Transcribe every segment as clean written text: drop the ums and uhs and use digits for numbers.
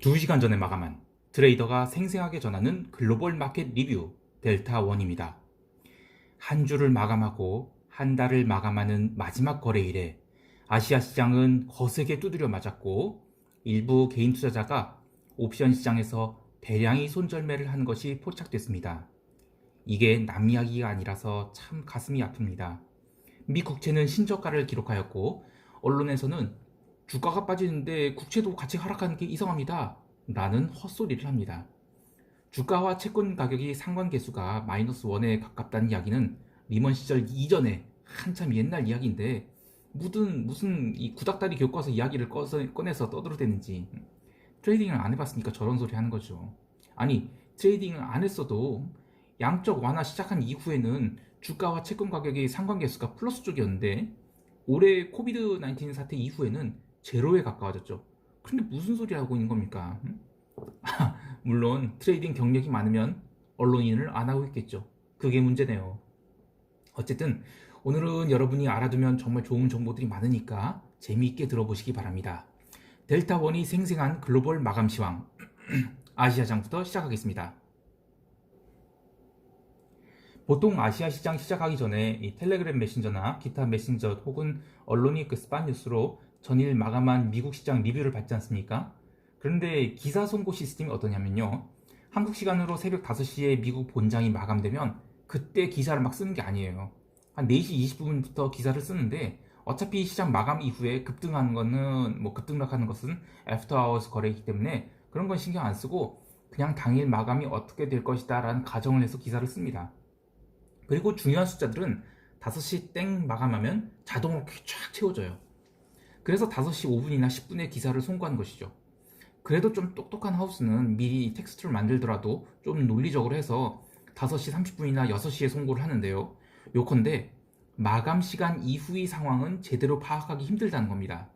2시간 전에 마감한 트레이더가 생생하게 전하는 글로벌 마켓 리뷰 델타원입니다. 한 주를 마감하고 한 달을 마감하는 마지막 거래일에 아시아 시장은 거세게 두드려 맞았고 일부 개인 투자자가 옵션 시장에서 대량의 손절매를 한 것이 포착됐습니다. 이게 남 이야기가 아니라서 참 가슴이 아픕니다. 미 국채는 신저가를 기록하였고 언론에서는 주가가 빠지는데 국채도 같이 하락하는 게 이상합니다 라는 헛소리를 합니다. 주가와 채권 가격이 상관계수가 마이너스 1에 가깝다는 이야기는 리먼 시절 이전에 한참 옛날 이야기인데 무슨 이 구닥다리 교과서 이야기를 꺼내서 떠들어대는지. 트레이딩을 안 해봤으니까 저런 소리 하는 거죠. 아니, 트레이딩을 안 했어도 양적 완화 시작한 이후에는 주가와 채권 가격의 상관계수가 플러스 쪽이었는데 올해 코비드 19 사태 이후에는 제로에 가까워졌죠. 근데 무슨 소리 하고 있는 겁니까? 물론 트레이딩 경력이 많으면 언론인을 안 하고 있겠죠. 그게 문제네요. 어쨌든 오늘은 여러분이 알아두면 정말 좋은 정보들이 많으니까 재미있게 들어보시기 바랍니다. 델타원이 생생한 글로벌 마감 시황 아시아장부터 시작하겠습니다. 보통 아시아 시장 시작하기 전에 이 텔레그램 메신저나 기타 메신저 혹은 언론이 그 스팟 뉴스로 전일 마감한 미국 시장 리뷰를 받지 않습니까? 그런데 기사 송고 시스템이 어떠냐면요. 한국 시간으로 새벽 5시에 미국 본장이 마감되면 그때 기사를 막 쓰는 게 아니에요. 한 4시 20분부터 기사를 쓰는데 어차피 시장 마감 이후에 급등하는 거는 급등락하는 것은 애프터 아워스 거래이기 때문에 그런 건 신경 안 쓰고 그냥 당일 마감이 어떻게 될 것이다 라는 가정을 해서 기사를 씁니다. 그리고 중요한 숫자들은 5시 땡 마감하면 자동으로 쫙 채워져요. 그래서 5시 5분이나 10분에 기사를 송고한 것이죠. 그래도 좀 똑똑한 하우스는 미리 텍스트를 만들더라도 좀 논리적으로 해서 5시 30분이나 6시에 송고를 하는데요. 요컨대 마감 시간 이후의 상황은 제대로 파악하기 힘들다는 겁니다.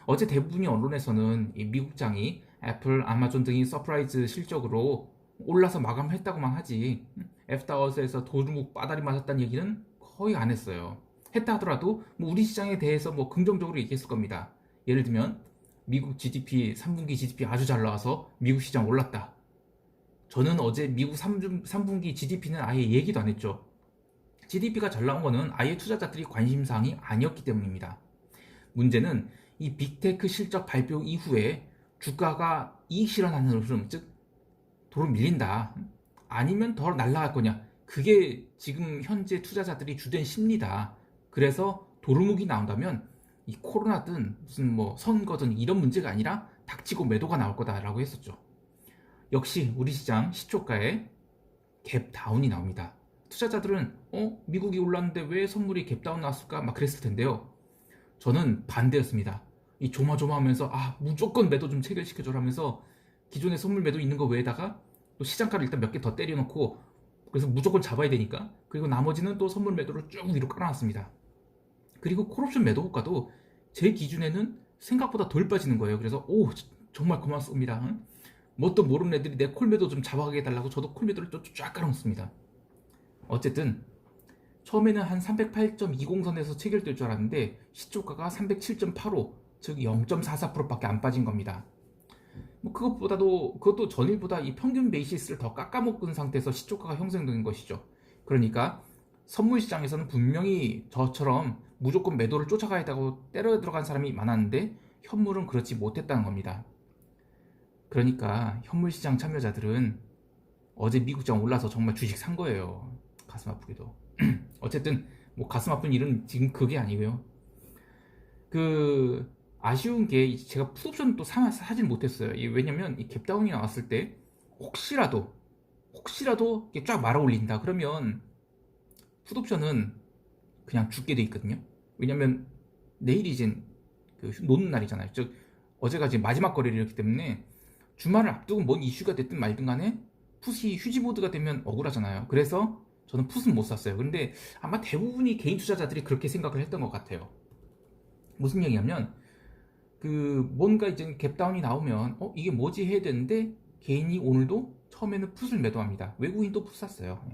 어제 대부분의 언론에서는 미국장이 애플, 아마존 등이 서프라이즈 실적으로 올라서 마감했다고만 하지 애프터아워스에서 도루묵 빠다리 맞았다는 얘기는 거의 안 했어요. 했다 하더라도 우리 시장에 대해서 긍정적으로 얘기했을 겁니다. 예를 들면 미국 GDP 3분기 GDP 아주 잘 나와서 미국 시장 올랐다. 저는 어제 미국 3분기 GDP는 아예 얘기도 안 했죠. GDP가 잘 나온 거는 아예 투자자들이 관심사항이 아니었기 때문입니다. 문제는 이 빅테크 실적 발표 이후에 주가가 이익 실현하는 흐름, 즉 도로 밀린다. 아니면 더 날아갈 거냐. 그게 지금 현재 투자자들이 주된 심리다. 그래서 도루묵이 나온다면 이 코로나든 무슨 선거든 이런 문제가 아니라 닥치고 매도가 나올 거다라고 했었죠. 역시 우리 시장 시초가에 갭 다운이 나옵니다. 투자자들은 미국이 올랐는데 왜 선물이 갭 다운 나왔을까 막 그랬을 텐데요. 저는 반대였습니다. 이 조마조마하면서 무조건 매도 좀 체결시켜줘라면서 기존에 선물 매도 있는 거 외에다가 또 시장가를 일단 몇 개 더 때려놓고 그래서 무조건 잡아야 되니까 그리고 나머지는 또 선물 매도를 쭉 위로 깔아놨습니다. 그리고 콜옵션 매도 호가도 제 기준에는 생각보다 덜 빠지는 거예요. 그래서 정말 고맙습니다. 뭣도 모르는 애들이 내 콜매도 좀 잡아가게 해달라고 저도 콜매도를 쫙 깔아놓습니다. 어쨌든 처음에는 한 308.20선에서 체결될 줄 알았는데 시초가가 307.85 즉 0.44%밖에 안 빠진 겁니다. 그것도 전일보다 이 평균 베이시스를 더 깎아먹은 상태에서 시초가가 형성된 것이죠. 그러니까 선물 시장에서는 분명히 저처럼 무조건 매도를 쫓아가야 한다고 때려 들어간 사람이 많았는데 현물은 그렇지 못했다는 겁니다. 그러니까 현물 시장 참여자들은 어제 미국장 올라서 정말 주식 산 거예요. 가슴 아프게도. 어쨌든 가슴 아픈 일은 지금 그게 아니고요. 아쉬운 게 제가 풋옵션 또 사질 못했어요. 왜냐면 이 갭다운이 나왔을 때 혹시라도 이렇게 쫙 말아 올린다 그러면 풋옵션은 그냥 죽게 돼 있거든요. 왜냐면 내일이 이제 노는 날이잖아요. 즉 어제가 이제 마지막 거래일이었기 때문에 주말을 앞두고 뭔 이슈가 됐든 말든 간에 풋이 휴지 모드가 되면 억울하잖아요. 그래서 저는 풋은 못 샀어요. 근데 아마 대부분이 개인 투자자들이 그렇게 생각을 했던 것 같아요. 무슨 얘기냐면 뭔가 이제 갭다운이 나오면 이게 뭐지 해야 되는데 개인이 오늘도 처음에는 풋을 매도합니다. 외국인도 풋 샀어요.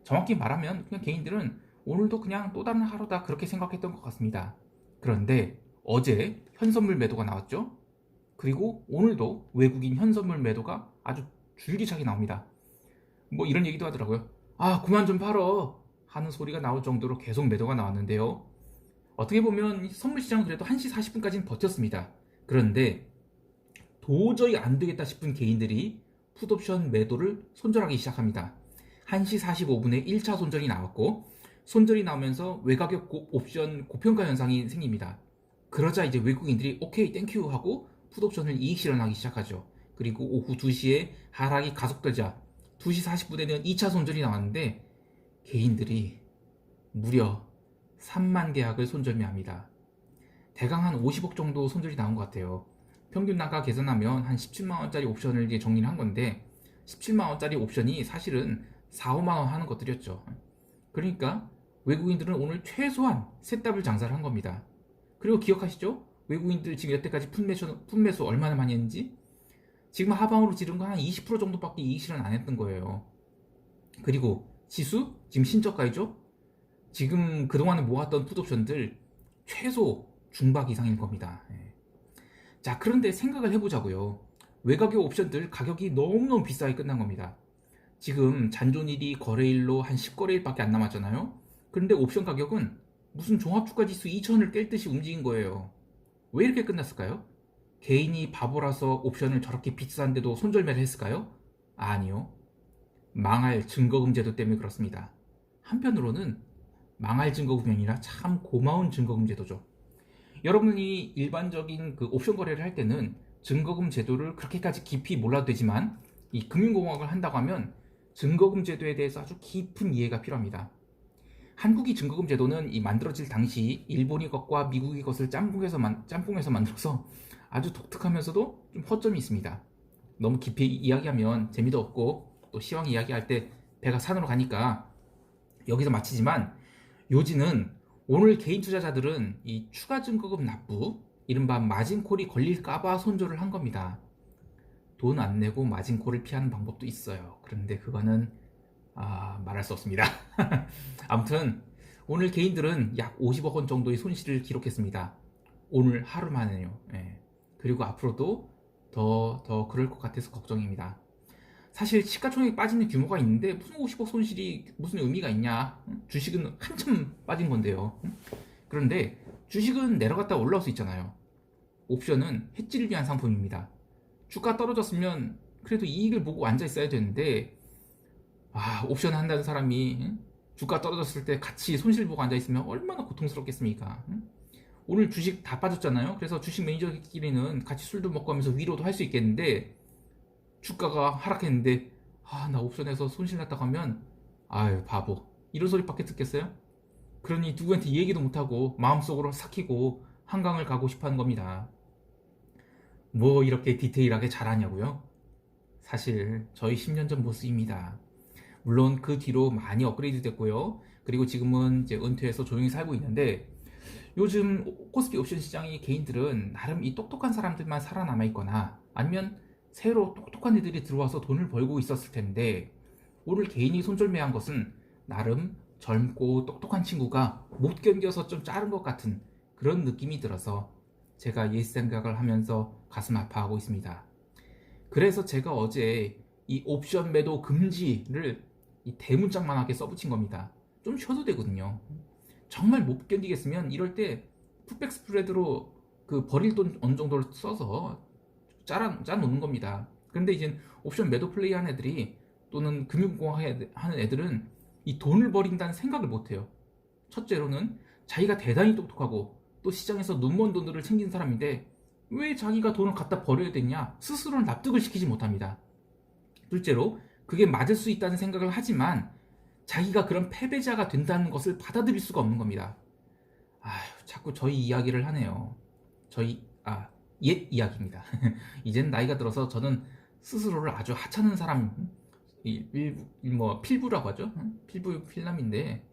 정확히 말하면 그냥 개인들은 오늘도 그냥 또 다른 하루다 그렇게 생각했던 것 같습니다. 그런데 어제 현선물 매도가 나왔죠. 그리고 오늘도 외국인 현선물 매도가 아주 줄기차게 나옵니다. 뭐 이런 얘기도 하더라고요. 아, 그만 좀 팔어 하는 소리가 나올 정도로 계속 매도가 나왔는데요. 어떻게 보면 선물 시장은 그래도 1시 40분까지는 버텼습니다. 그런데 도저히 안 되겠다 싶은 개인들이 풋옵션 매도를 손절하기 시작합니다. 1시 45분에 1차 손절이 나왔고, 손절이 나오면서 외가격 옵션 고평가 현상이 생깁니다. 그러자 이제 외국인들이 오케이 땡큐 하고 풋옵션을 이익 실현하기 시작하죠. 그리고 오후 2시에 하락이 가속되자 2시 40분에는 2차 손절이 나왔는데, 개인들이 무려 3만 계약을 손절매합니다. 대강 한 50억 정도 손절이 나온 것 같아요. 평균 단가 계산하면 한 17만원짜리 옵션을 이제 정리를 한 건데, 17만원짜리 옵션이 사실은 4, 5만원 하는 것들이었죠. 그러니까 외국인들은 오늘 최소한 세 답을 장사를 한 겁니다. 그리고 기억하시죠? 외국인들 지금 여태까지 풋매수 얼마나 많이 했는지? 지금 하방으로 지른 거 한 20% 정도밖에 이익 실현 안 했던 거예요. 그리고 지수? 지금 신저가이죠? 지금 그동안에 모았던 풋옵션들 최소 중박 이상인 겁니다. 자, 그런데 생각을 해보자고요. 외가격 옵션들 가격이 너무너무 비싸게 끝난 겁니다. 지금 잔존일이 거래일로 한 10거래일밖에 안 남았잖아요. 그런데 옵션 가격은 무슨 종합주가지수 2000을 깰 듯이 움직인 거예요. 왜 이렇게 끝났을까요? 개인이 바보라서 옵션을 저렇게 비싼데도 손절매를 했을까요? 아니요. 망할 증거금 제도 때문에 그렇습니다. 한편으로는 망할 증거금이 아니라 참 고마운 증거금 제도죠. 여러분이 일반적인 그 옵션 거래를 할 때는 증거금 제도를 그렇게까지 깊이 몰라도 되지만, 이 금융공학을 한다고 하면 증거금 제도에 대해서 아주 깊은 이해가 필요합니다. 한국이 증거금 제도는 이 만들어질 당시 일본이 것과 미국이 것을 짬뽕해서 만들어서 아주 독특하면서도 좀 허점이 있습니다. 너무 깊이 이야기하면 재미도 없고 또 시황 이야기할 때 배가 산으로 가니까 여기서 마치지만, 요지는 오늘 개인 투자자들은 이 추가 증거금 납부, 이른바 마진콜이 걸릴까봐 손절을 한 겁니다. 돈 안 내고 마진콜을 피하는 방법도 있어요. 그런데 그거는 말할 수 없습니다. 아무튼 오늘 개인들은 약 50억 원 정도의 손실을 기록했습니다. 오늘 하루만에요. 그리고 앞으로도 더 그럴 것 같아서 걱정입니다. 사실 시가총액이 빠지는 규모가 있는데 무슨 50억 손실이 무슨 의미가 있냐? 주식은 한참 빠진 건데요. 그런데 주식은 내려갔다 올라올 수 있잖아요. 옵션은 해지를 위한 상품입니다. 주가 떨어졌으면 그래도 이익을 보고 앉아 있어야 되는데, 옵션 한다는 사람이 주가 떨어졌을 때 같이 손실 보고 앉아 있으면 얼마나 고통스럽겠습니까? 오늘 주식 다 빠졌잖아요. 그래서 주식 매니저끼리는 같이 술도 먹고 하면서 위로도 할 수 있겠는데, 주가가 하락했는데 나 옵션에서 손실 났다고 하면 아유 바보 이런 소리밖에 듣겠어요? 그러니 누구한테 얘기도 못하고 마음속으로 삭히고 한강을 가고 싶어하는 겁니다. 뭐 이렇게 디테일하게 잘하냐고요? 사실 저희 10년 전 모습입니다. 물론 그 뒤로 많이 업그레이드 됐고요. 그리고 지금은 이제 은퇴해서 조용히 살고 있는데, 요즘 코스피 옵션 시장의 개인들은 나름 이 똑똑한 사람들만 살아남아 있거나 아니면 새로 똑똑한 애들이 들어와서 돈을 벌고 있었을 텐데, 오늘 개인이 손절매한 것은 나름 젊고 똑똑한 친구가 못 견뎌서 좀 자른 것 같은 그런 느낌이 들어서 제가 옛 생각을 하면서 가슴 아파하고 있습니다. 그래서 제가 어제 이 옵션 매도 금지를 이 대문짝만하게 써붙인 겁니다. 좀 쉬어도 되거든요. 정말 못 견디겠으면 이럴 때 풋백 스프레드로 그 버릴 돈 어느 정도를 써서 짜 놓는 겁니다. 그런데 이제 옵션 매도 플레이 하는 애들이 또는 금융공학 하는 애들은 이 돈을 버린다는 생각을 못해요. 첫째로는 자기가 대단히 똑똑하고 또 시장에서 눈먼 돈들을 챙긴 사람인데 왜 자기가 돈을 갖다 버려야 되냐 스스로를 납득을 시키지 못합니다. 둘째로 그게 맞을 수 있다는 생각을 하지만 자기가 그런 패배자가 된다는 것을 받아들일 수가 없는 겁니다. 자꾸 저희 이야기를 하네요. 옛 이야기입니다. 이젠 나이가 들어서 저는 스스로를 아주 하찮은 사람, 필부라고 하죠. 필남인데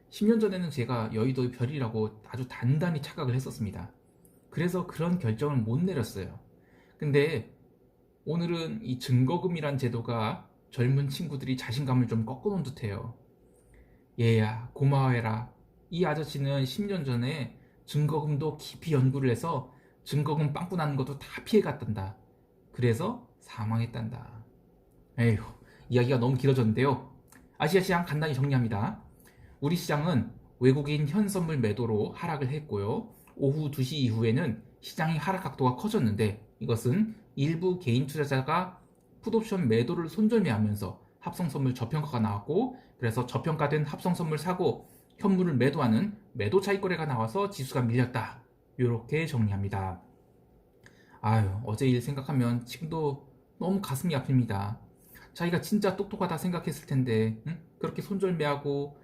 10년 전에는 제가 여의도의 별이라고 아주 단단히 착각을 했었습니다. 그래서 그런 결정을 못 내렸어요. 근데 오늘은 이 증거금이란 제도가 젊은 친구들이 자신감을 좀 꺾어놓은 듯해요. 얘야 고마워해라. 이 아저씨는 10년 전에 증거금도 깊이 연구를 해서 증거금 빵꾸 나는 것도 다 피해갔단다. 그래서 사망했단다. 에휴, 이야기가 너무 길어졌는데요. 아시아 시장 간단히 정리합니다. 우리 시장은 외국인 현선물 매도로 하락을 했고요. 오후 2시 이후에는 시장의 하락 각도가 커졌는데 이것은 일부 개인 투자자가 풋옵션 매도를 손절매하면서 합성선물 저평가가 나왔고, 그래서 저평가된 합성선물 사고 현물을 매도하는 매도 차익 거래가 나와서 지수가 밀렸다. 이렇게 정리합니다. 아유, 어제 일 생각하면 지금도 너무 가슴이 아픕니다. 자기가 진짜 똑똑하다 생각했을 텐데, 응? 그렇게 손절매하고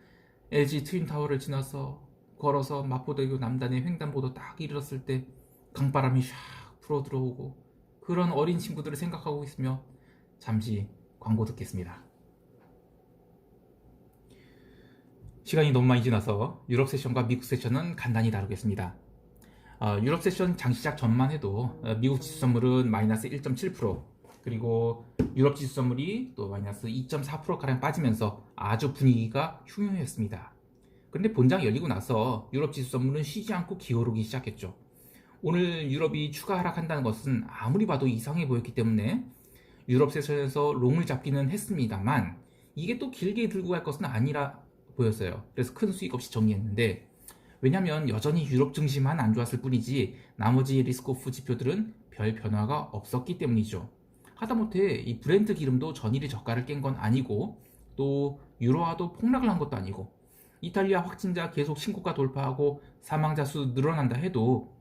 LG 트윈타워를 지나서 걸어서 마포대교 남단의 횡단보도 딱 이르렀을 때 강바람이 샥 불어 들어오고, 그런 어린 친구들을 생각하고 있으며 잠시 광고 듣겠습니다. 시간이 너무 많이 지나서 유럽 세션과 미국 세션은 간단히 다루겠습니다. 유럽 세션 장시작 전만 해도 미국 지수 선물은 마이너스 1.7%, 그리고 유럽 지수 선물이 또 마이너스 2.4%가량 빠지면서 아주 분위기가 흉흉했습니다. 그런데 본장 열리고 나서 유럽 지수 선물은 쉬지 않고 기어오르기 시작했죠. 오늘 유럽이 추가 하락한다는 것은 아무리 봐도 이상해 보였기 때문에 유럽 세션에서 롱을 잡기는 했습니다만, 이게 또 길게 들고 갈 것은 아니라 보였어요. 그래서 큰 수익 없이 정리했는데, 왜냐면 여전히 유럽 증시만 안 좋았을 뿐이지 나머지 리스크오프 지표들은 별 변화가 없었기 때문이죠. 하다못해 이 브렌트 기름도 전일의 저가를 깬 건 아니고, 또 유로화도 폭락을 한 것도 아니고, 이탈리아 확진자 계속 신고가 돌파하고 사망자 수 늘어난다 해도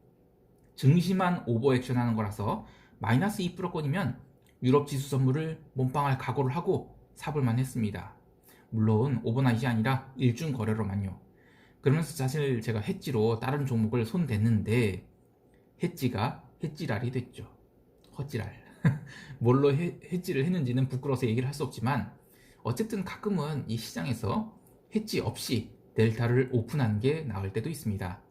증시만 오버액션 하는 거라서 마이너스 2%권이면 유럽 지수 선물을 몸빵할 각오를 하고 사볼만 했습니다. 물론 오버나잇이 아니라 일중 거래로만요. 그러면서 사실 제가 해지로 다른 종목을 손댔는데 해지가 해지랄이 됐죠. 헛지랄. 뭘로 해지를 했는지는 부끄러워서 얘기를 할 수 없지만, 어쨌든 가끔은 이 시장에서 해지 없이 델타를 오픈하는 게 나을 때도 있습니다.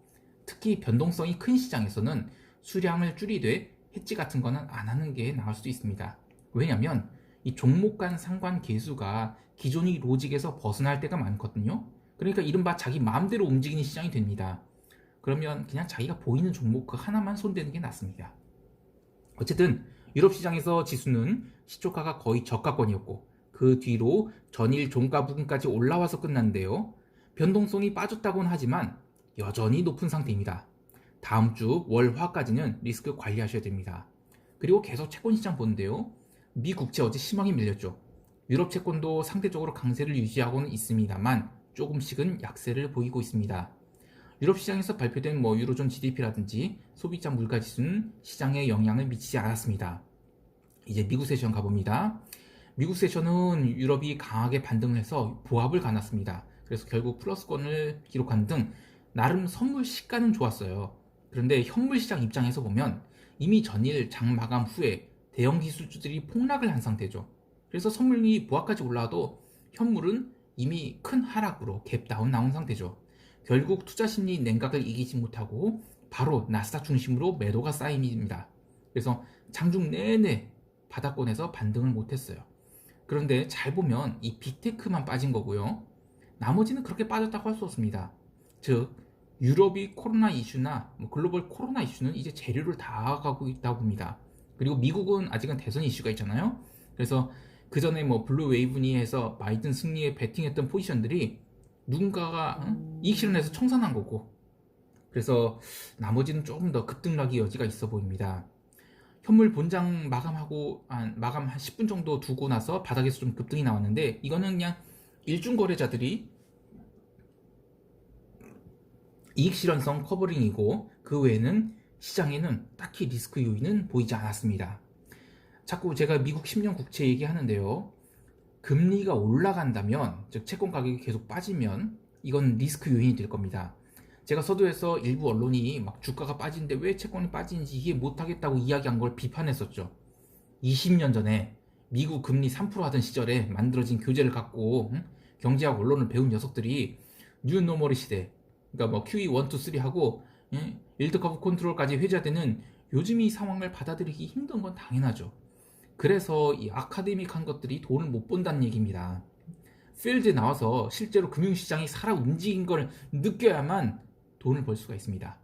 특히 변동성이 큰 시장에서는 수량을 줄이되 해지 같은 거는 안 하는 게 나을 수도 있습니다. 왜냐면 이 종목 간 상관 계수가 기존의 로직에서 벗어날 때가 많거든요. 그러니까 이른바 자기 마음대로 움직이는 시장이 됩니다. 그러면 그냥 자기가 보이는 종목 그 하나만 손대는 게 낫습니다. 어쨌든 유럽 시장에서 지수는 시초가가 거의 저가권이었고, 그 뒤로 전일 종가 부근까지 올라와서 끝났는데요. 변동성이 빠졌다고는 하지만 여전히 높은 상태입니다. 다음 주 월, 화까지는 리스크 관리하셔야 됩니다. 그리고 계속 채권 시장 보는데요. 미 국채 어제 심하게 밀렸죠. 유럽 채권도 상대적으로 강세를 유지하고는 있습니다만 조금씩은 약세를 보이고 있습니다. 유럽 시장에서 발표된 유로존 GDP라든지 소비자 물가 지수는 시장에 영향을 미치지 않았습니다. 이제 미국 세션 가봅니다. 미국 세션은 유럽이 강하게 반등을 해서 보합을 가놨습니다. 그래서 결국 플러스권을 기록한 등 나름 선물 시가는 좋았어요. 그런데 현물 시장 입장에서 보면 이미 전일 장 마감 후에 대형 기술주들이 폭락을 한 상태죠. 그래서 선물이 보합까지 올라와도 현물은 이미 큰 하락으로 갭다운 나온 상태죠. 결국 투자 심리 냉각을 이기지 못하고 바로 나스닥 중심으로 매도가 쌓입니다. 그래서 장중 내내 바닥권에서 반등을 못했어요. 그런데 잘 보면 이 빅테크만 빠진 거고요. 나머지는 그렇게 빠졌다고 할 수 없습니다. 즉 유럽이 코로나 이슈나 글로벌 코로나 이슈는 이제 재료를 다 가고 있다고 봅니다. 그리고 미국은 아직은 대선 이슈가 있잖아요. 그래서 그 전에 블루 웨이브니 해서 바이든 승리에 베팅했던 포지션들이 누군가가 이익 실현해서 청산한 거고, 그래서 나머지는 조금 더 급등락의 여지가 있어 보입니다. 현물 본장 마감 한 10분 정도 두고 나서 바닥에서 좀 급등이 나왔는데, 이거는 그냥 일중 거래자들이 이익 실현성 커버링이고, 그 외에는 시장에는 딱히 리스크 요인은 보이지 않았습니다. 자꾸 제가 미국 10년 국채 얘기하는데요. 금리가 올라간다면, 즉 채권 가격이 계속 빠지면 이건 리스크 요인이 될 겁니다. 제가 서두에서 일부 언론이 막 주가가 빠지는데 왜 채권이 빠지는지 이해 못하겠다고 이야기한 걸 비판했었죠. 20년 전에 미국 금리 3% 하던 시절에 만들어진 교재를 갖고 경제학 언론을 배운 녀석들이 뉴노멀 시대, 그러니까 QE 1, 2, 3 하고 일드 커브 컨트롤까지 회자되는 요즘 이 상황을 받아들이기 힘든 건 당연하죠. 그래서 이 아카데믹한 것들이 돈을 못 번다는 얘기입니다. 필드에 나와서 실제로 금융시장이 살아 움직인 걸 느껴야만 돈을 벌 수가 있습니다.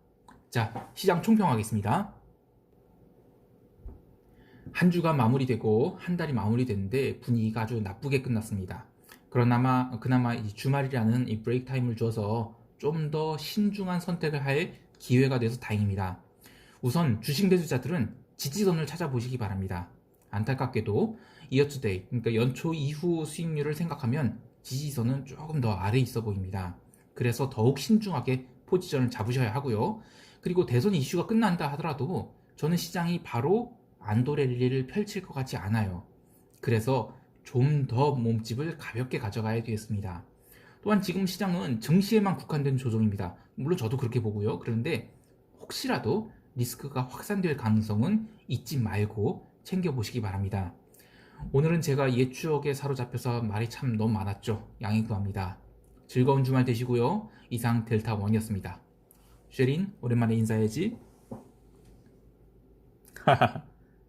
자, 시장 총평하겠습니다. 한 주가 마무리되고 한 달이 마무리됐는데 분위기가 아주 나쁘게 끝났습니다. 그나마 이 주말이라는 이 브레이크 타임을 줘서 좀 더 신중한 선택을 할 기회가 돼서 다행입니다. 우선 주식 매수자들은 지지선을 찾아보시기 바랍니다. 안타깝게도 이어투데이, 그러니까 연초 이후 수익률을 생각하면 지지선은 조금 더 아래 있어 보입니다. 그래서 더욱 신중하게 포지션을 잡으셔야 하고요. 그리고 대선 이슈가 끝난다 하더라도 저는 시장이 바로 안도 랠리를 펼칠 것 같지 않아요. 그래서 좀 더 몸집을 가볍게 가져가야 되겠습니다. 또한 지금 시장은 증시에만 국한된 조정입니다. 물론 저도 그렇게 보고요. 그런데 혹시라도 리스크가 확산될 가능성은 잊지 말고 챙겨보시기 바랍니다. 오늘은 제가 옛 추억에 사로잡혀서 말이 참 너무 많았죠. 양해 구합니다. 즐거운 주말 되시고요. 이상 델타원이었습니다. 쉐린, 오랜만에 인사해야지.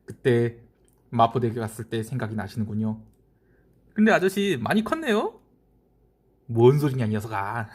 그때 마포대교 갔을 때 생각이 나시는군요. 근데 아저씨 많이 컸네요? 뭔 소리냐 이 녀석아.